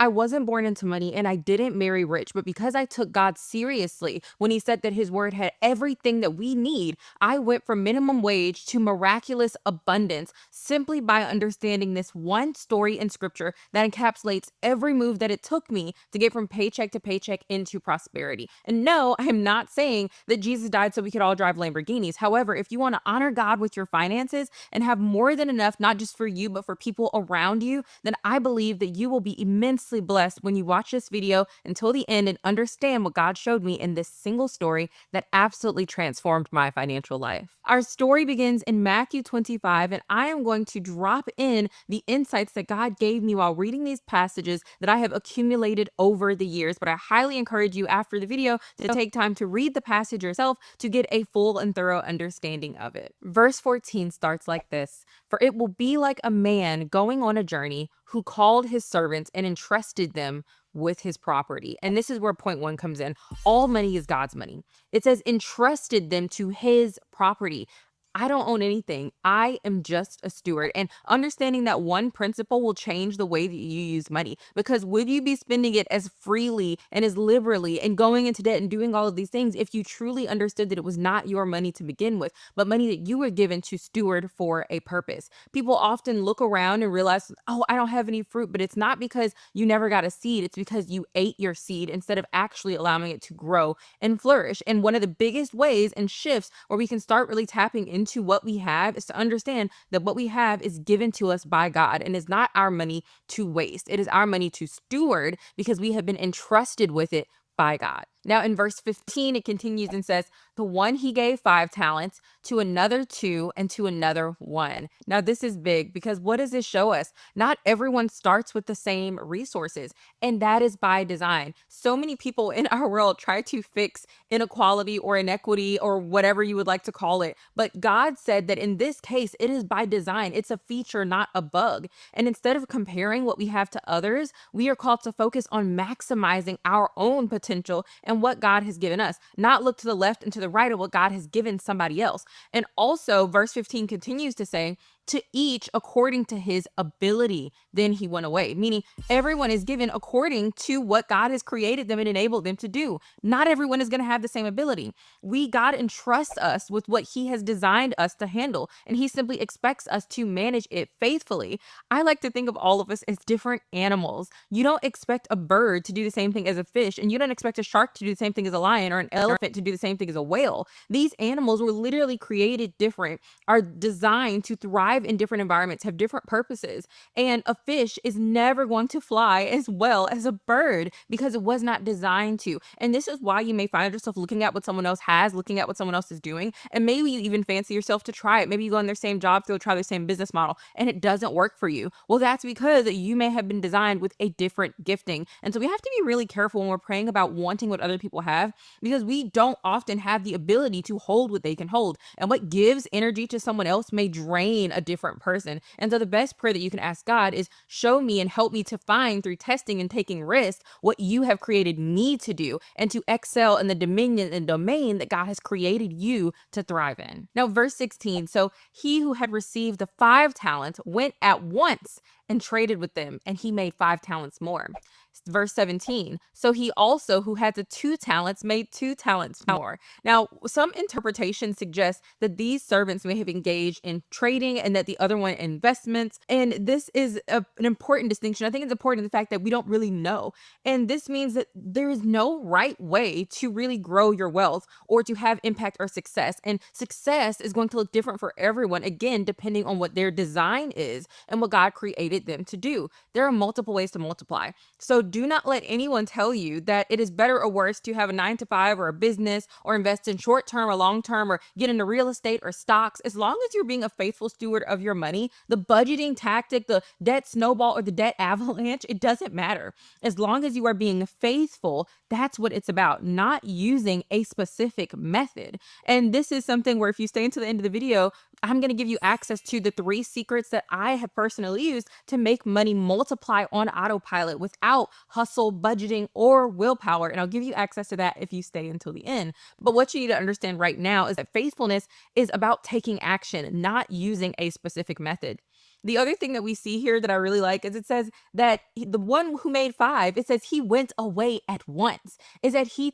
I wasn't born into money and I didn't marry rich, but because I took God seriously when he said that his word had everything that we need, I went from minimum wage to miraculous abundance simply by understanding this one story in scripture that encapsulates every move that it took me to get from paycheck to paycheck into prosperity. And no, I am not saying that Jesus died so we could all drive Lamborghinis. However, if you want to honor God with your finances and have more than enough, not just for you, but for people around you, then I believe that you will be immensely blessed when you watch this video until the end and understand what God showed me in this single story that absolutely transformed my financial life. Our story begins in Matthew 25, and I am going to drop in the insights that God gave me while reading these passages that I have accumulated over the years. But I highly encourage you after the video to take time to read the passage yourself to get a full and thorough understanding of it. Verse 14 starts like this: "For it will be like a man going on a journey who called his servants and entrusted them with his property." And this is where point one comes in. All money is God's money. It says entrusted them to his property. I don't own anything. I am just a steward. And understanding that one principle will change the way that you use money. Because would you be spending it as freely and as liberally and going into debt and doing all of these things if you truly understood that it was not your money to begin with, but money that you were given to steward for a purpose? People often look around and realize, oh, I don't have any fruit, but it's not because you never got a seed. It's because you ate your seed instead of actually allowing it to grow and flourish. And one of the biggest ways and shifts where we can start really tapping into what we have is to understand that what we have is given to us by God and is not our money to waste. It is our money to steward because we have been entrusted with it by God. Now in verse 15, it continues and says, "To one he gave 5 talents, to another 2, and to another 1." Now this is big because what does this show us? Not everyone starts with the same resources, and that is by design. So many people in our world try to fix inequality or inequity or whatever you would like to call it. But God said that in this case, it is by design. It's a feature, not a bug. And instead of comparing what we have to others, we are called to focus on maximizing our own potential and what God has given us, not look to the left and to the right of what God has given somebody else. And also, verse 15 continues to say, "To each according to his ability, then he went away." Meaning everyone is given according to what God has created them and enabled them to do. Not everyone is going to have the same ability. God entrusts us with what he has designed us to handle, and he simply expects us to manage it faithfully. I like to think of all of us as different animals. You don't expect a bird to do the same thing as a fish, and you don't expect a shark to do the same thing as a lion or an elephant to do the same thing as a whale. These animals were literally created different, are designed to thrive in different environments, have different purposes. And a fish is never going to fly as well as a bird because it was not designed to. And this is why you may find yourself looking at what someone else has, looking at what someone else is doing, and maybe you even fancy yourself to try it. Maybe you go in their same job to go try their same business model and it doesn't work for you. Well, that's because you may have been designed with a different gifting. And so we have to be really careful when we're praying about wanting what other people have, because we don't often have the ability to hold what they can hold. And what gives energy to someone else may drain a different person. And so the best prayer that you can ask God is, show me and help me to find through testing and taking risks what you have created me to do and to excel in the dominion and domain that God has created you to thrive in. Now, verse 16, "So he who had received the 5 talents went at once and traded with them, and he made 5 talents more." Verse 17, "So he also who had the 2 talents made 2 talents more." Now, some interpretations suggest that these servants may have engaged in trading and that the other one investments. And this is an important distinction. I think it's important in the fact that we don't really know. And this means that there is no right way to really grow your wealth or to have impact or success. And success is going to look different for everyone, again, depending on what their design is and what God created them to do. There are multiple ways to multiply. So do not let anyone tell you that it is better or worse to have a 9 to 5 or a business or invest in short term or long term or get into real estate or stocks. As long as you're being a faithful steward of your money, the budgeting tactic, the debt snowball or the debt avalanche, it doesn't matter. As long as you are being faithful, that's what it's about, not using a specific method. And this is something where if you stay until the end of the video, I'm going to give you access to the 3 secrets that I have personally used to make money multiply on autopilot without hustle, budgeting, or willpower. And I'll give you access to that if you stay until the end. But what you need to understand right now is that faithfulness is about taking action, not using a specific method. The other thing that we see here that I really like is it says that the one who made five, it says he went away at once, is that he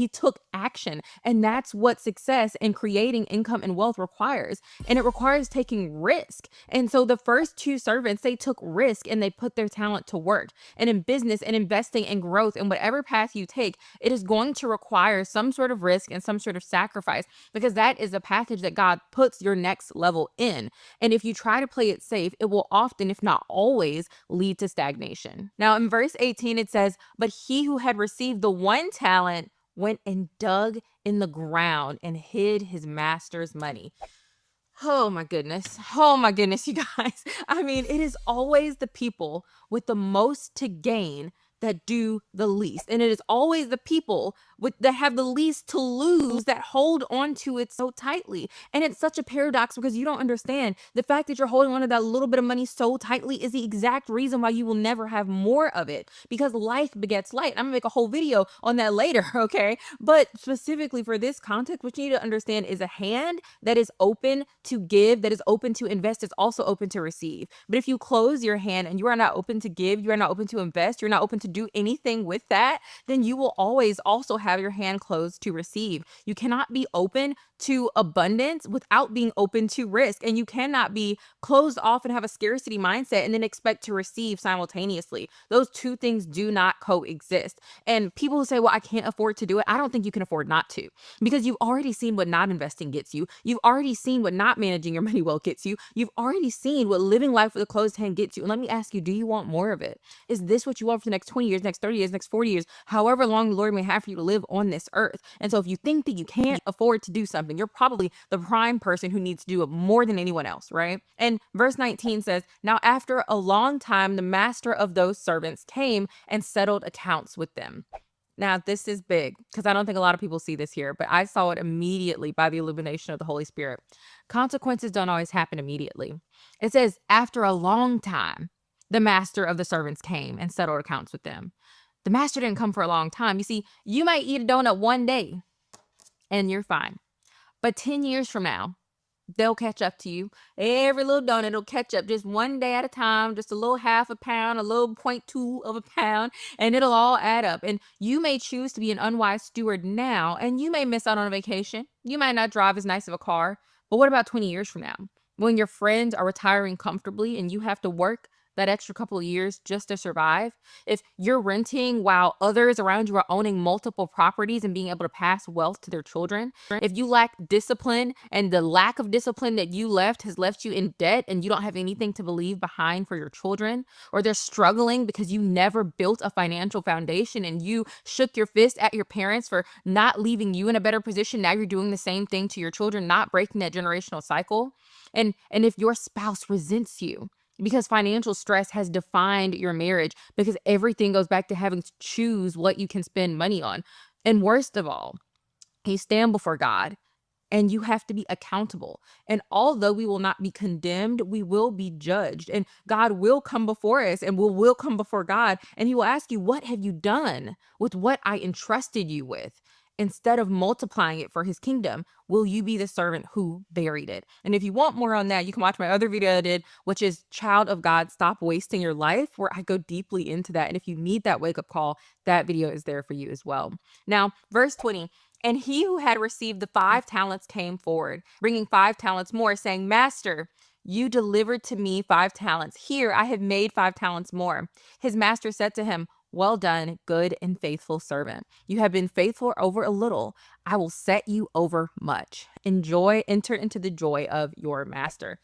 took action. And that's what success in creating income and wealth requires. And it requires taking risk. And so the first two servants, they took risk and they put their talent to work. And in business and investing and growth and whatever path you take, it is going to require some sort of risk and some sort of sacrifice, because that is a package that God puts your next level in. And if you try to play it safe, it will often, if not always, lead to stagnation. Now in verse 18, it says, "But he who had received the one talent went and dug in the ground and hid his master's money." Oh my goodness. Oh my goodness, you guys. I mean, it is always the people with the most to gain that do the least. And it is always the people that have the least to lose that hold on to it so tightly. And it's such a paradox because you don't understand the fact that you're holding on to that little bit of money so tightly is the exact reason why you will never have more of it, because life begets life. I'm gonna make a whole video on that later, okay? But specifically for this context, what you need to understand is a hand that is open to give, that is open to invest, is also open to receive. But if you close your hand and you are not open to give, you are not open to invest, you're not open to do anything with that, then you will always also have your hand closed to receive. You cannot be open to abundance without being open to risk. And you cannot be closed off and have a scarcity mindset and then expect to receive simultaneously. Those two things do not coexist. And people who say, well, I can't afford to do it, I don't think you can afford not to, because you've already seen what not investing gets you. You've already seen what not managing your money well gets you. You've already seen what living life with a closed hand gets you. And let me ask you, do you want more of it? Is this what you want for the next 20 years, next 30 years, next 40 years, however long the Lord may have for you to live on this earth? And so if you think that you can't afford to do something, you're probably the prime person who needs to do it more than anyone else, right? And verse 19 says, "Now after a long time, the master of those servants came and settled accounts with them." Now, this is big because I don't think a lot of people see this here, but I saw it immediately by the illumination of the Holy Spirit. Consequences don't always happen immediately. It says, after a long time, the master of the servants came and settled accounts with them. The master didn't come for a long time. You see, you might eat a donut one day and you're fine. But 10 years from now, they'll catch up to you. Every little donut will catch up just one day at a time, just a little half a pound, a little 0.2 of a pound, and it'll all add up. And you may choose to be an unwise steward now, and you may miss out on a vacation. You might not drive as nice of a car. But what about 20 years from now? When your friends are retiring comfortably and you have to work that extra couple of years just to survive? If you're renting while others around you are owning multiple properties and being able to pass wealth to their children? If you lack discipline and the lack of discipline that you left has left you in debt and you don't have anything to leave behind for your children, or they're struggling because you never built a financial foundation and you shook your fist at your parents for not leaving you in a better position, now you're doing the same thing to your children, not breaking that generational cycle. And if your spouse resents you because financial stress has defined your marriage, because everything goes back to having to choose what you can spend money on. And worst of all, you stand before God and you have to be accountable. And although we will not be condemned, we will be judged. And God will come before us and we'll come before God. And he will ask you, what have you done with what I entrusted you with? Instead of multiplying it for his kingdom, will you be the servant who buried it? And if you want more on that, you can watch my other video I did, which is Child of God, Stop Wasting Your Life, where I go deeply into that. And if you need that wake-up call, that video is there for you as well. Now, verse 20, "And he who had received the 5 talents came forward, bringing 5 talents more, saying, Master, you delivered to me 5 talents. Here I have made 5 talents more. His master said to him, Well done, good and faithful servant. You have been faithful over a little. I will set you over much. Enter into the joy of your master."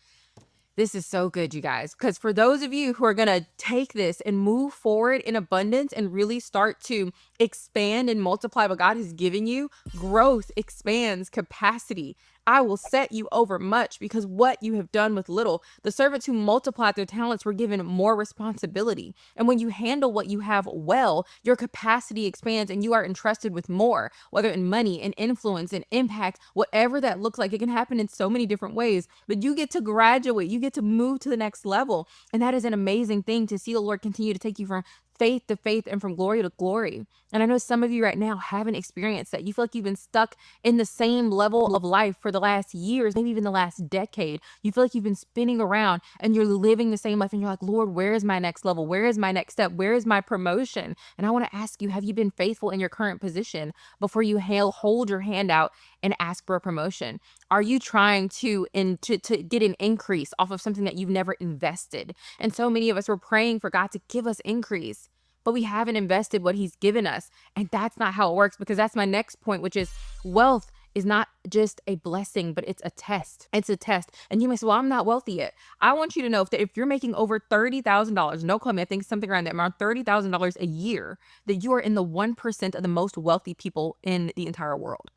This is so good, you guys, because for those of you who are going to take this and move forward in abundance and really start to expand and multiply what God has given you, growth expands capacity. I will set you over much because what you have done with little. The servants who multiplied their talents were given more responsibility. And when you handle what you have well, your capacity expands and you are entrusted with more, whether in money and influence and impact, whatever that looks like. It can happen in so many different ways, but you get to graduate, you get to move to the next level. And that is an amazing thing to see the Lord continue to take you from faith to faith and from glory to glory. And I know some of you right now haven't experienced that. You feel like you've been stuck in the same level of life for the last years, maybe even the last decade. You feel like you've been spinning around and you're living the same life and you're like, Lord, where is my next level? Where is my next step? Where is my promotion? And I want to ask you, have you been faithful in your current position before you hold your hand out and ask for a promotion? Are you trying to get an increase off of something that you've never invested? And so many of us were praying for God to give us increase, but we haven't invested what he's given us. And that's not how it works, because that's my next point, which is wealth is not just a blessing, but it's a test. It's a test. And you may say, well, I'm not wealthy yet. I want you to know that if you're making over $30,000, no comment, I think something around that, around $30,000 a year, that you are in the 1% of the most wealthy people in the entire world.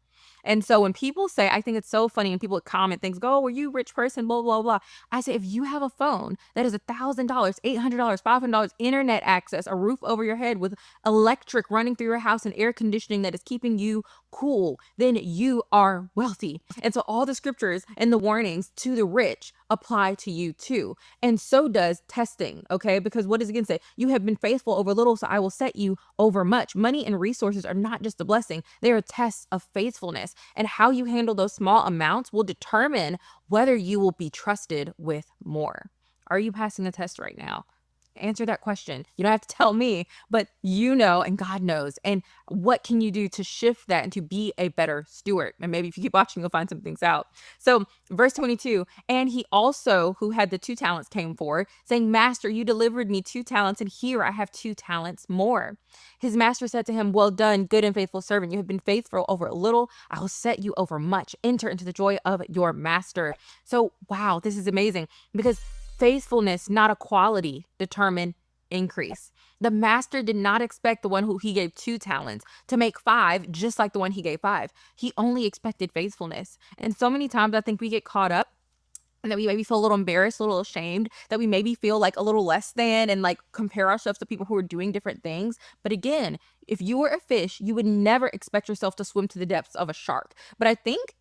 And so when people say, I think it's so funny when people comment things, go, oh, were you a rich person, blah, blah, blah. I say, if you have a phone that is $1,000, $800, $500, internet access, a roof over your head with electric running through your house and air conditioning that is keeping you cool, then you are wealthy. And so all the scriptures and the warnings to the rich apply to you too. And so does testing, okay? Because what does it again say? You have been faithful over little, so I will set you over much. Money and resources are not just a blessing. They are tests of faithfulness. And how you handle those small amounts will determine whether you will be trusted with more. Are you passing the test right now? Answer that question. You don't have to tell me, but you know, and God knows. And what can you do to shift that and to be a better steward? And maybe if you keep watching, you'll find some things out. So verse 22, and he also who had the 2 talents came forward, saying, Master, you delivered me 2 talents, and here I have 2 talents more. His master said to him, well done, good and faithful servant. You have been faithful over a little. I will set you over much. Enter into the joy of your master. So, wow, this is amazing, because faithfulness, not a quality, determine increase. The master did not expect the one who he gave 2 talents to make 5, just like the one he gave 5. He only expected faithfulness. And so many times I think we get caught up and that we maybe feel a little embarrassed, a little ashamed, that we maybe feel like a little less than and like compare ourselves to people who are doing different things. But again, if you were a fish, you would never expect yourself to swim to the depths of a shark. But I think,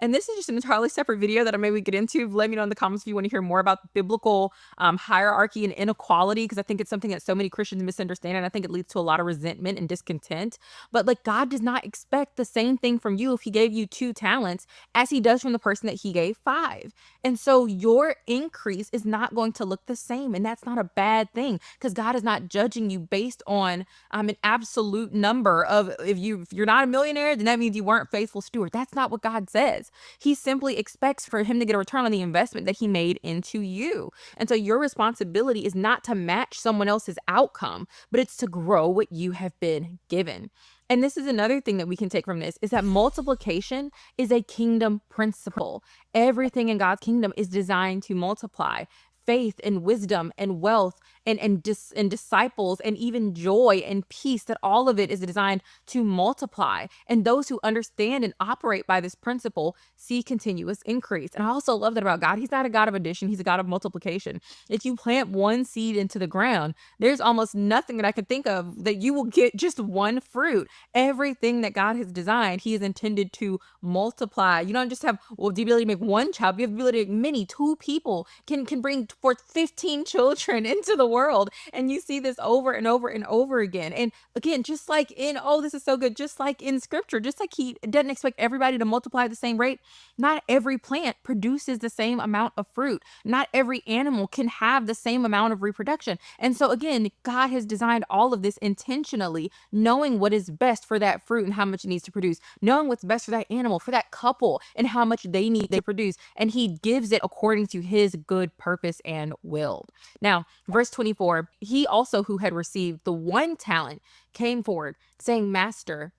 and this is just an entirely separate video that I maybe get into. Let me know in the comments if you want to hear more about biblical hierarchy and inequality, because I think it's something that so many Christians misunderstand, and I think it leads to a lot of resentment and discontent. But like, God does not expect the same thing from you if he gave you 2 talents as he does from the person that he gave 5. And so your increase is not going to look the same, and that's not a bad thing, because God is not judging you based on an absolute number of, if you're not a millionaire, then that means you weren't faithful steward. That's not what God says. He simply expects for him to get a return on the investment that he made into you. And so your responsibility is not to match someone else's outcome, but it's to grow what you have been given. And this is another thing that we can take from this, is that multiplication is a kingdom principle. Everything in God's kingdom is designed to multiply. Faith and wisdom and wealth and disciples and even joy and peace, that all of it is designed to multiply. And those who understand and operate by this principle see continuous increase. And I also love that about God. He's not a God of addition. He's a God of multiplication. If you plant one seed into the ground, there's almost nothing that I could think of that you will get just one fruit. Everything that God has designed, he is intended to multiply. You don't just have, well, the ability to make one child. You have the ability to make many. 2 people can bring forth 15 children into the world. And you see this over and over and over again. And again, just like in, oh, this is so good, just like in scripture, just like he doesn't expect everybody to multiply at the same rate, not every plant produces the same amount of fruit. Not every animal can have the same amount of reproduction. And so again, God has designed all of this intentionally, knowing what is best for that fruit and how much it needs to produce, knowing what's best for that animal, for that couple, and how much they need to produce. And he gives it according to his good purpose and will. Now, verse 24, he also who had received the 1 talent came forward, saying, Master,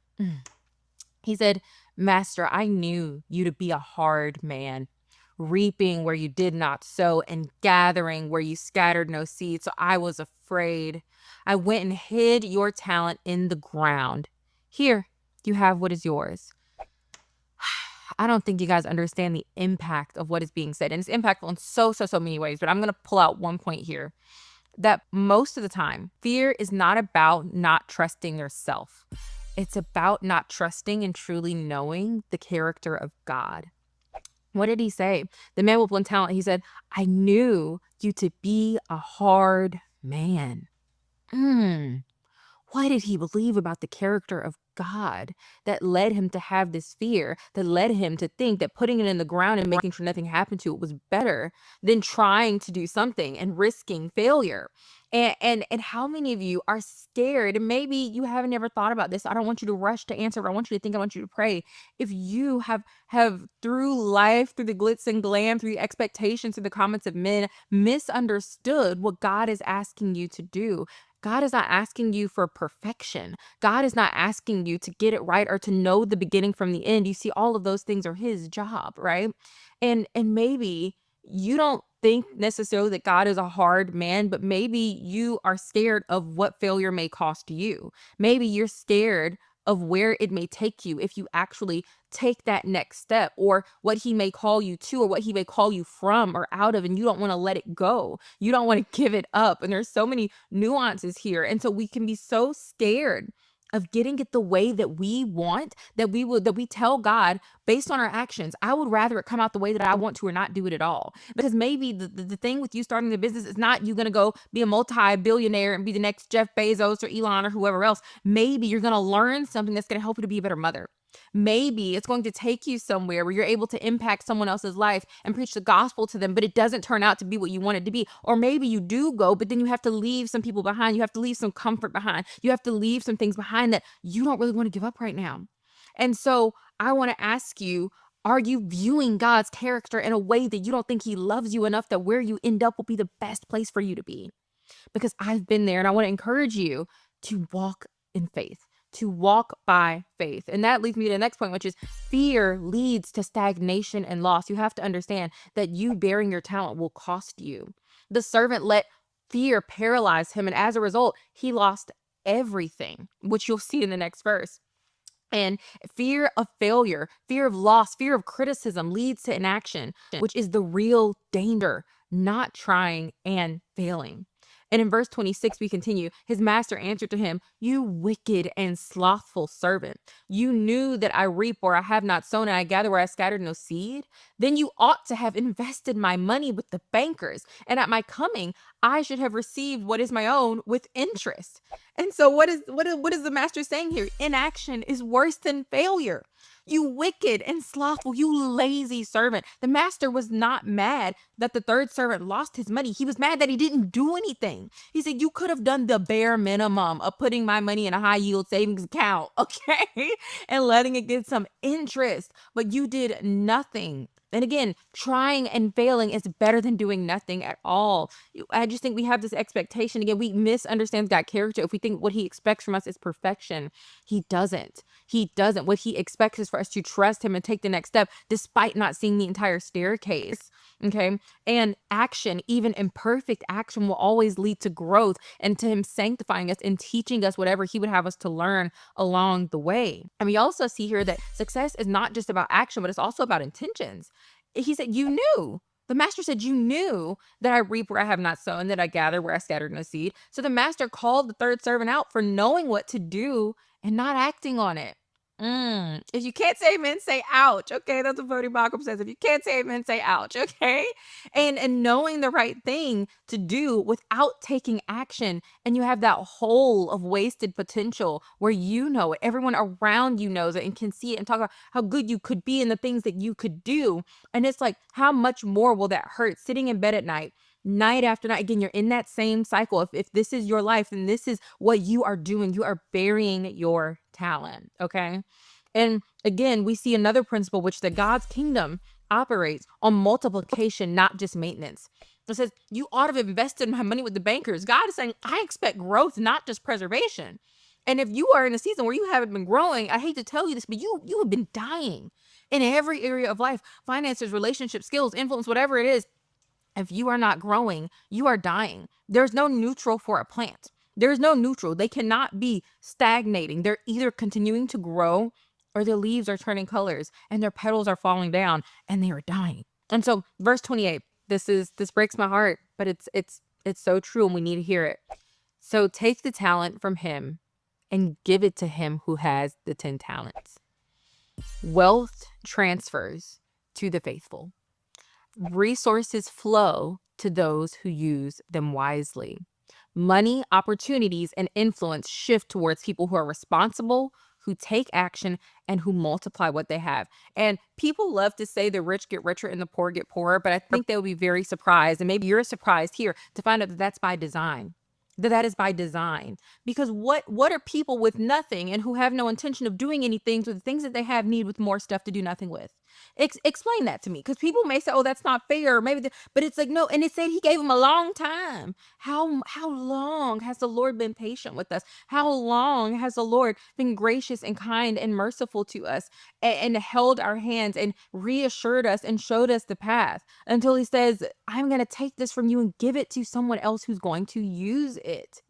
he said, Master, I knew you to be a hard man, reaping where you did not sow and gathering where you scattered no seed. So I was afraid. I went and hid your talent in the ground. Here, you have what is yours. I don't think you guys understand the impact of what is being said. And it's impactful in so many ways. But I'm going to pull out one point here, that most of the time, fear is not about not trusting yourself. It's about not trusting and truly knowing the character of God. What did he say? The man with 1 talent, he said, I knew you to be a hard man. What did he believe about the character of God that led him to have this fear, that led him to think that putting it in the ground and making sure nothing happened to it was better than trying to do something and risking failure? And how many of you are scared? And maybe you haven't ever thought about this. I don't want you to rush to answer, but I want you to think, I want you to pray. If you have through life, through the glitz and glam, through the expectations, through the comments of men, misunderstood what God is asking you to do. God is not asking you for perfection. God is not asking you to get it right or to know the beginning from the end. You see, all of those things are his job, right? And maybe you don't think necessarily that God is a hard man, but maybe you are scared of what failure may cost you. Maybe you're scared of where it may take you if you actually take that next step, or what he may call you to, or what he may call you from or out of, and you don't want to let it go. You don't want to give it up. And there's so many nuances here. And so we can be so scared of getting it the way that we want, that we tell God based on our actions, I would rather it come out the way that I want to or not do it at all. Because maybe the thing with you starting the business is not you going to go be a multi-billionaire and be the next Jeff Bezos or Elon or whoever else. Maybe you're going to learn something that's going to help you to be a better mother. Maybe it's going to take you somewhere where you're able to impact someone else's life and preach the gospel to them, but it doesn't turn out to be what you want it to be. Or maybe you do go, but then you have to leave some people behind. You have to leave some comfort behind. You have to leave some things behind that you don't really want to give up right now. And so I want to ask you, are you viewing God's character in a way that you don't think he loves you enough that where you end up will be the best place for you to be? Because I've been there, and I want to encourage you to walk in faith, to walk by faith. And that leads me to the next point, which is fear leads to stagnation and loss. You have to understand that you bearing your talent will cost you. The servant let fear paralyze him, and as a result, he lost everything, which you'll see in the next verse. And fear of failure, fear of loss, fear of criticism leads to inaction, which is the real danger, not trying and failing. And in verse 26, we continue. His master answered to him, "You wicked and slothful servant. You knew that I reap where I have not sown, and I gather where I scattered no seed. Then you ought to have invested my money with the bankers, and at my coming, I should have received what is my own with interest." And so what is the master saying here? Inaction is worse than failure. You wicked and slothful, you lazy servant. The master was not mad that the third servant lost his money. He was mad that he didn't do anything. He said, you could have done the bare minimum of putting my money in a high yield savings account, okay? And letting it get some interest, but you did nothing. And again, trying and failing is better than doing nothing at all. I just think we have this expectation. Again, we misunderstand God's character if we think what he expects from us is perfection. He doesn't. He doesn't. What he expects is for us to trust him and take the next step despite not seeing the entire staircase. Okay. And action, even imperfect action, will always lead to growth and to him sanctifying us and teaching us whatever he would have us to learn along the way. And we also see here that success is not just about action, but it's also about intentions. He said, you knew. The master said, you knew that I reap where I have not sown, that I gather where I scattered no seed. So the master called the third servant out for knowing what to do and not acting on it. If you can't say amen, say ouch. Okay, that's what Bodhi Bacham says. If you can't say amen, say ouch. Okay, and knowing the right thing to do without taking action, and you have that hole of wasted potential where you know it, everyone around you knows it and can see it and talk about how good you could be and the things that you could do, and it's like, how much more will that hurt? Sitting in bed at night after night. Again, you're in that same cycle. If this is your life, then this is what you are doing. You are burying your talent. Okay. And again, we see another principle, which that God's kingdom operates on multiplication, not just maintenance. It says, you ought to have invested my money with the bankers. God is saying, I expect growth, not just preservation. And if you are in a season where you haven't been growing, I hate to tell you this, but you have been dying in every area of life, finances, relationships, skills, influence, whatever it is. If you are not growing, you are dying. There's no neutral for a plant. There's no neutral. They cannot be stagnating. They're either continuing to grow or their leaves are turning colors and their petals are falling down and they are dying. And so verse 28, this breaks my heart, but it's so true and we need to hear it. So take the talent from him and give it to him who has the 10 talents. Wealth transfers to the faithful. Resources flow to those who use them wisely. Money, opportunities, and influence shift towards people who are responsible, who take action, and who multiply what they have. And people love to say the rich get richer and the poor get poorer, but I think they will be very surprised. And maybe you're surprised here to find out that that's by design. That is by design. Because what are people with nothing and who have no intention of doing anything with the things that they have need with more stuff to do nothing with? Explain that to me, because people may say, "Oh, that's not fair," or maybe, but it's like no. And it said He gave them a long time. How long has the Lord been patient with us? How long has the Lord been gracious and kind and merciful to us, and held our hands and reassured us and showed us the path until He says, "I'm going to take this from you and give it to someone else who's going to use it."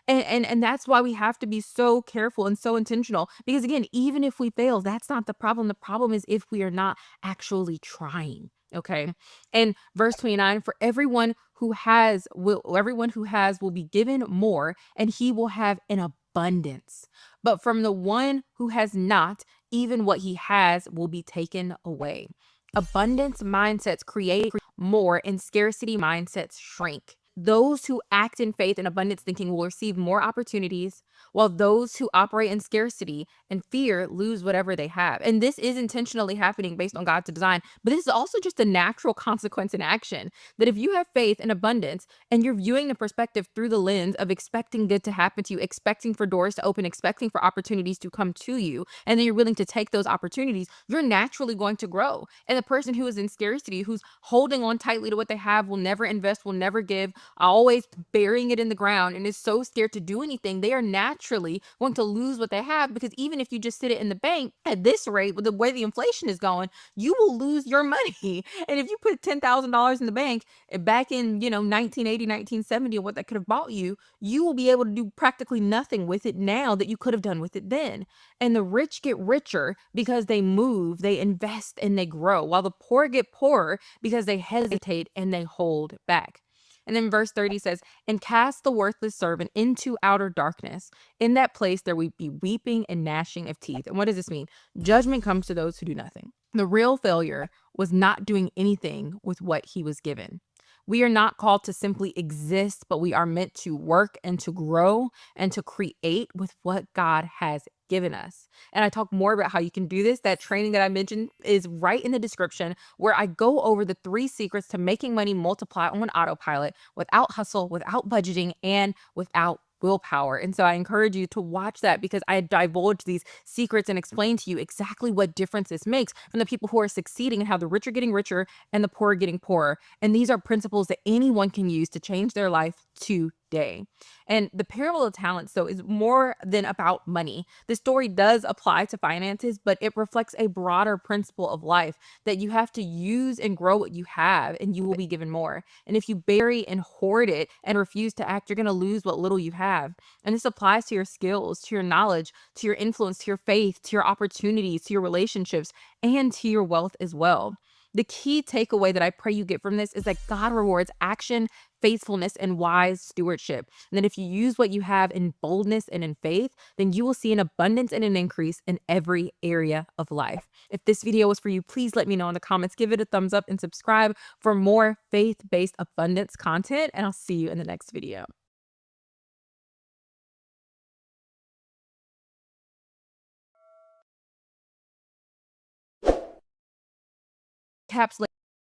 And that's why we have to be so careful and so intentional, because again, even if we fail, that's not the problem. The problem is if we are not actually trying. Okay. And verse 29, for everyone who has will be given more, and he will have an abundance. But from the one who has not, even what he has will be taken away. Abundance mindsets create more, and scarcity mindsets shrink. Those who act in faith and abundance thinking will receive more opportunities, while those who operate in scarcity and fear lose whatever they have. And this is intentionally happening based on God's design, but this is also just a natural consequence in action. That if you have faith and abundance and you're viewing the perspective through the lens of expecting good to happen to you, expecting for doors to open, expecting for opportunities to come to you, and then you're willing to take those opportunities, you're naturally going to grow. And the person who is in scarcity, who's holding on tightly to what they have, will never invest, will never give, always burying it in the ground, and is so scared to do anything, they are naturally going to lose what they have. Because even if you just sit it in the bank at this rate, with the way the inflation is going, you will lose your money. And if you put $10,000 in the bank back in 1980, 1970, what that could have bought you, you will be able to do practically nothing with it now that you could have done with it then. And the rich get richer because they move, they invest, and they grow, while the poor get poorer because they hesitate and they hold back. And then verse 30 says, and cast the worthless servant into outer darkness. In that place, there will be weeping and gnashing of teeth. And what does this mean? Judgment comes to those who do nothing. The real failure was not doing anything with what he was given. We are not called to simply exist, but we are meant to work and to grow and to create with what God has given us. And I talk more about how you can do this. That training that I mentioned is right in the description, where I go over the 3 secrets to making money multiply on autopilot without hustle, without budgeting, and without willpower. And so I encourage you to watch that, because I divulge these secrets and explain to you exactly what difference this makes from the people who are succeeding, and how the rich are getting richer and the poor are getting poorer. And these are principles that anyone can use to change their life today. And the parable of talents, though, is more than about money. The story does apply to finances, but it reflects a broader principle of life, that you have to use and grow what you have, and you will be given more. And if you bury and hoard it and refuse to act, you're going to lose what little you have. And this applies to your skills, to your knowledge, to your influence, to your faith, to your opportunities, to your relationships, and to your wealth as well. The key takeaway that I pray you get from this is that God rewards action, faithfulness, and wise stewardship. And that if you use what you have in boldness and in faith, then you will see an abundance and an increase in every area of life. If this video was for you, please let me know in the comments. Give it a thumbs up and subscribe for more faith-based abundance content. And I'll see you in the next video.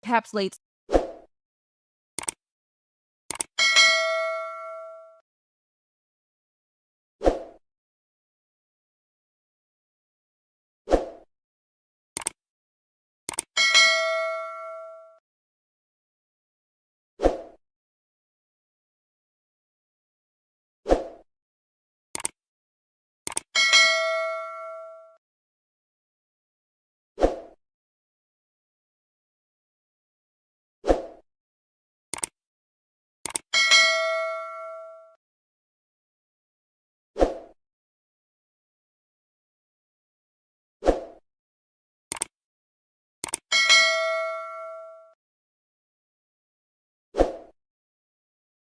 Capsulates